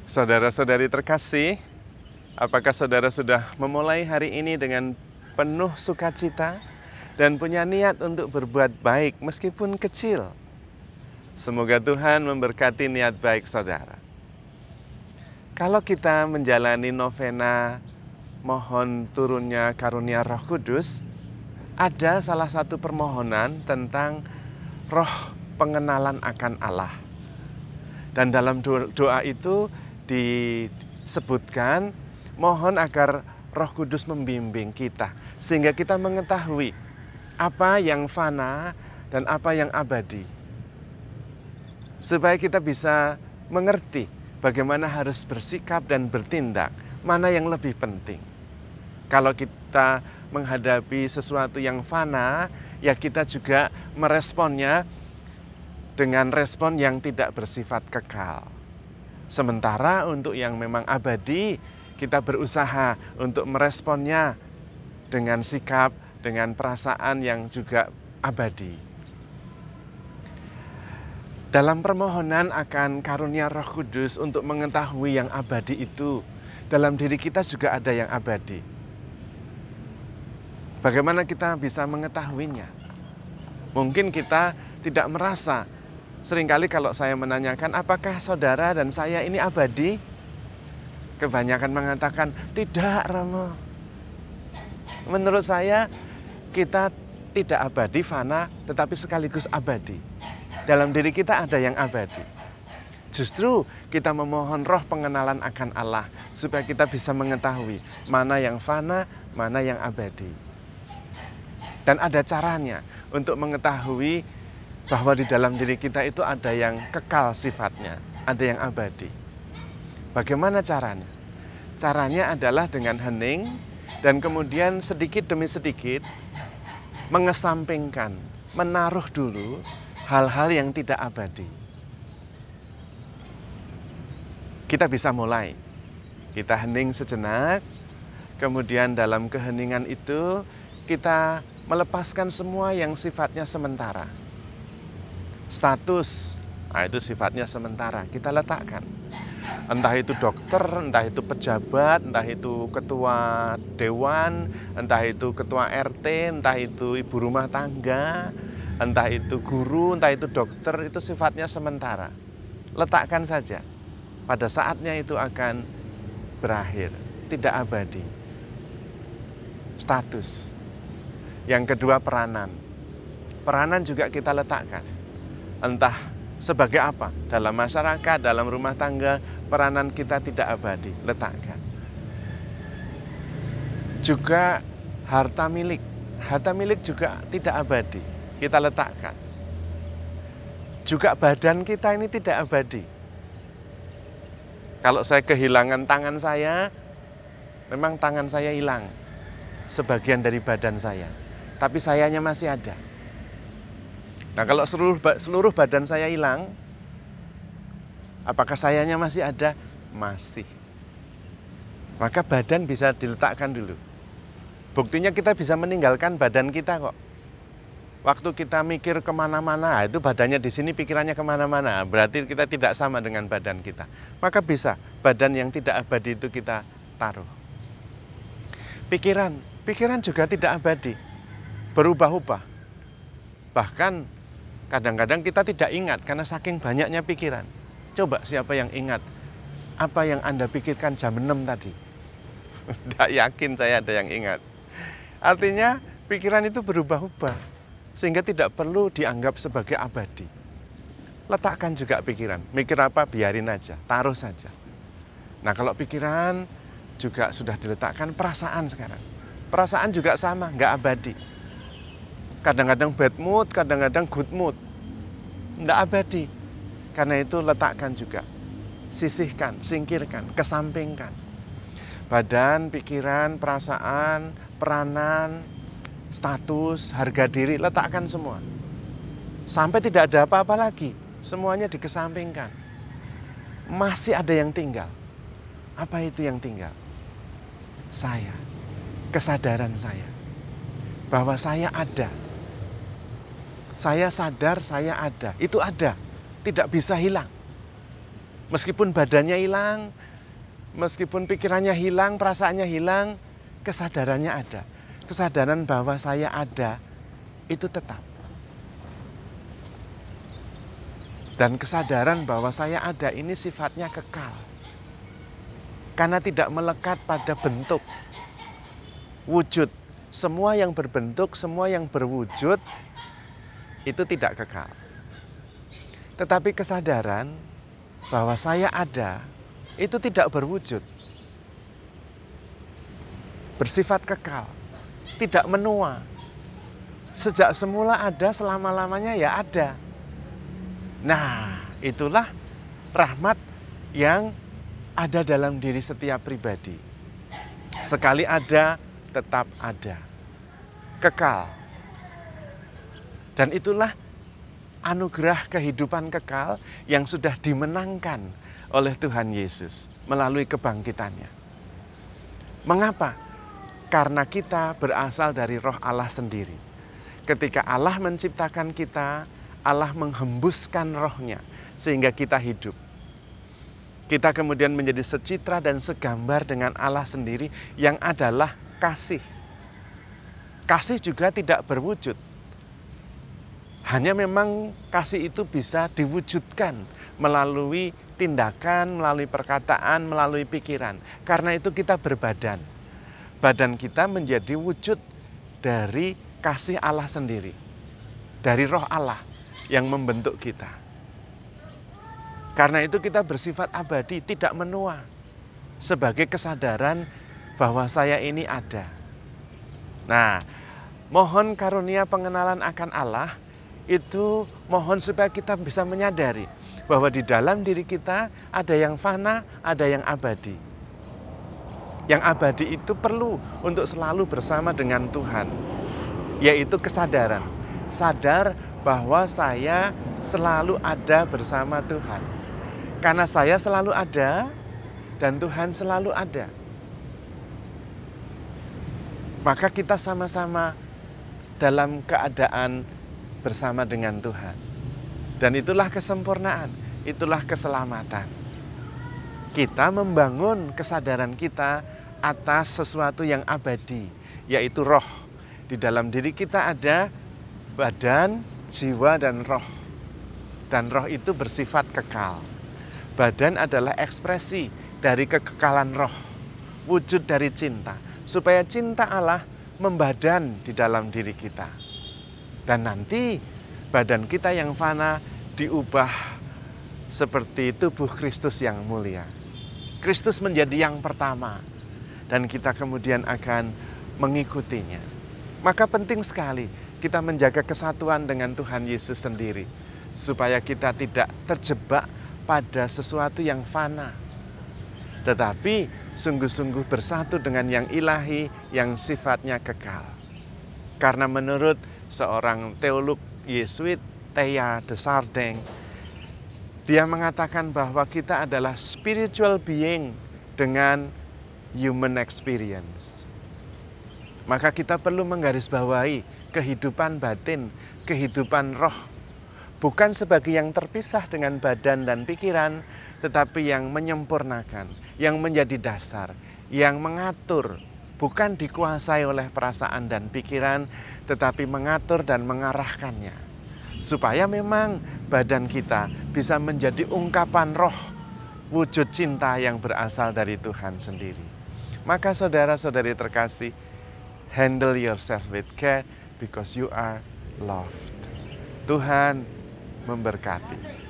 Saudara-saudari terkasih, apakah saudara sudah memulai hari ini dengan penuh sukacita dan punya niat untuk berbuat baik meskipun kecil? Semoga Tuhan memberkati niat baik saudara. Kalau kita menjalani novena mohon turunnya karunia Roh Kudus, ada salah satu permohonan tentang roh pengenalan akan Allah. Dan dalam doa itu disebutkan mohon agar Roh Kudus membimbing kita sehingga kita mengetahui apa yang fana dan apa yang abadi. Supaya kita bisa mengerti bagaimana harus bersikap dan bertindak, mana yang lebih penting. Kalau kita menghadapi sesuatu yang fana, ya kita juga meresponnya dengan respon yang tidak bersifat kekal. Sementara untuk yang memang abadi, kita berusaha untuk meresponnya dengan sikap, dengan perasaan yang juga abadi. Dalam permohonan akan karunia Roh Kudus untuk mengetahui yang abadi itu, dalam diri kita juga ada yang abadi. Bagaimana kita bisa mengetahuinya? Mungkin kita tidak merasa. Seringkali kalau saya menanyakan, apakah saudara dan saya ini abadi? Kebanyakan mengatakan, tidak Romo. Menurut saya, kita tidak abadi, fana, tetapi sekaligus abadi. Dalam diri kita ada yang abadi. Justru kita memohon roh pengenalan akan Allah, supaya kita bisa mengetahui mana yang fana, mana yang abadi. Dan ada caranya untuk mengetahui bahwa di dalam diri kita itu ada yang kekal sifatnya, ada yang abadi. Bagaimana caranya? Caranya adalah dengan hening dan kemudian sedikit demi sedikit mengesampingkan, menaruh dulu hal-hal yang tidak abadi. Kita bisa mulai. Kita hening sejenak, kemudian dalam keheningan itu kita melepaskan semua yang sifatnya sementara. Status, itu sifatnya sementara, kita letakkan. Entah itu dokter, entah itu pejabat, entah itu ketua dewan, entah itu ketua RT, entah itu ibu rumah tangga, entah itu guru, entah itu dokter, itu sifatnya sementara. Letakkan saja, pada saatnya itu akan berakhir, tidak abadi. Status. Yang kedua peranan. Peranan juga kita letakkan. Entah sebagai apa, dalam masyarakat, dalam rumah tangga, peranan kita tidak abadi, letakkan. Juga harta milik. Harta milik juga tidak abadi, kita letakkan. Juga badan kita ini tidak abadi. Kalau saya kehilangan tangan saya, memang tangan saya hilang, sebagian dari badan saya. Tapi sayanya masih ada. Nah kalau seluruh badan saya hilang, apakah sayanya masih ada? Masih. Maka badan bisa diletakkan dulu. Buktinya kita bisa meninggalkan badan kita kok. Waktu kita mikir kemana-mana, itu badannya di sini, pikirannya kemana-mana. Berarti kita tidak sama dengan badan kita. Maka bisa badan yang tidak abadi itu kita taruh. Pikiran juga tidak abadi. Berubah-ubah. Bahkan kadang-kadang kita tidak ingat karena saking banyaknya pikiran. Coba siapa yang ingat apa yang Anda pikirkan jam 6 tadi? Tidak yakin saya ada yang ingat. Artinya pikiran itu berubah-ubah sehingga tidak perlu dianggap sebagai abadi. Letakkan juga pikiran. Mikir apa biarin aja, taruh saja. Nah kalau pikiran juga sudah diletakkan, perasaan sekarang. Perasaan juga sama, nggak abadi. Kadang-kadang bad mood, kadang-kadang good mood. Tidak abadi. Karena itu letakkan juga. Sisihkan, singkirkan, kesampingkan. Badan, pikiran, perasaan, peranan, status, harga diri, letakkan semua. Sampai tidak ada apa-apa lagi. Semuanya dikesampingkan. Masih ada yang tinggal. Apa itu yang tinggal? Saya. Kesadaran saya. Bahwa saya ada. Saya sadar saya ada, itu ada, tidak bisa hilang. Meskipun badannya hilang, meskipun pikirannya hilang, perasaannya hilang, kesadarannya ada. Kesadaran bahwa saya ada, itu tetap. Dan kesadaran bahwa saya ada ini sifatnya kekal. Karena tidak melekat pada bentuk, wujud. Semua yang berbentuk, semua yang berwujud, itu tidak kekal. Tetapi kesadaran bahwa saya ada, itu tidak berwujud. Bersifat kekal, tidak menua. Sejak semula ada, selama-lamanya ya ada. Nah, itulah rahmat yang ada dalam diri setiap pribadi. Sekali ada, tetap ada. Kekal. Dan itulah anugerah kehidupan kekal yang sudah dimenangkan oleh Tuhan Yesus melalui kebangkitannya. Mengapa? Karena kita berasal dari Roh Allah sendiri. Ketika Allah menciptakan kita, Allah menghembuskan rohnya sehingga kita hidup. Kita kemudian menjadi secitra dan segambar dengan Allah sendiri yang adalah kasih. Kasih juga tidak berwujud. Hanya memang kasih itu bisa diwujudkan melalui tindakan, melalui perkataan, melalui pikiran. Karena itu kita berbadan. Badan kita menjadi wujud dari kasih Allah sendiri. Dari Roh Allah yang membentuk kita. Karena itu kita bersifat abadi, tidak menua. Sebagai kesadaran bahwa saya ini ada. Nah, mohon karunia pengenalan akan Allah, itu mohon supaya kita bisa menyadari bahwa di dalam diri kita ada yang fana, ada yang abadi. Yang abadi itu perlu untuk selalu bersama dengan Tuhan, yaitu kesadaran. Sadar bahwa saya selalu ada bersama Tuhan. Karena saya selalu ada dan Tuhan selalu ada. Maka kita sama-sama dalam keadaan bersama dengan Tuhan. Dan itulah kesempurnaan, itulah keselamatan. Kita membangun kesadaran kita atas sesuatu yang abadi, yaitu roh. Di dalam diri kita ada badan, jiwa, dan roh. Dan roh itu bersifat kekal. Badan adalah ekspresi dari kekekalan roh, wujud dari cinta. Supaya cinta Allah membadan di dalam diri kita. Dan nanti badan kita yang fana diubah seperti tubuh Kristus yang mulia. Kristus menjadi yang pertama dan kita kemudian akan mengikutinya. Maka penting sekali kita menjaga kesatuan dengan Tuhan Yesus sendiri supaya kita tidak terjebak pada sesuatu yang fana, tetapi sungguh-sungguh bersatu dengan yang ilahi yang sifatnya kekal. Karena menurut seorang teolog Yesuit, Teilhard de Chardin, dia mengatakan bahwa kita adalah spiritual being dengan human experience. Maka kita perlu menggarisbawahi kehidupan batin, kehidupan roh, bukan sebagai yang terpisah dengan badan dan pikiran, tetapi yang menyempurnakan, yang menjadi dasar, yang mengatur, bukan dikuasai oleh perasaan dan pikiran, tetapi mengatur dan mengarahkannya. Supaya memang badan kita bisa menjadi ungkapan roh, wujud cinta yang berasal dari Tuhan sendiri. Maka saudara-saudari terkasih, handle yourself with care because you are loved. Tuhan memberkati.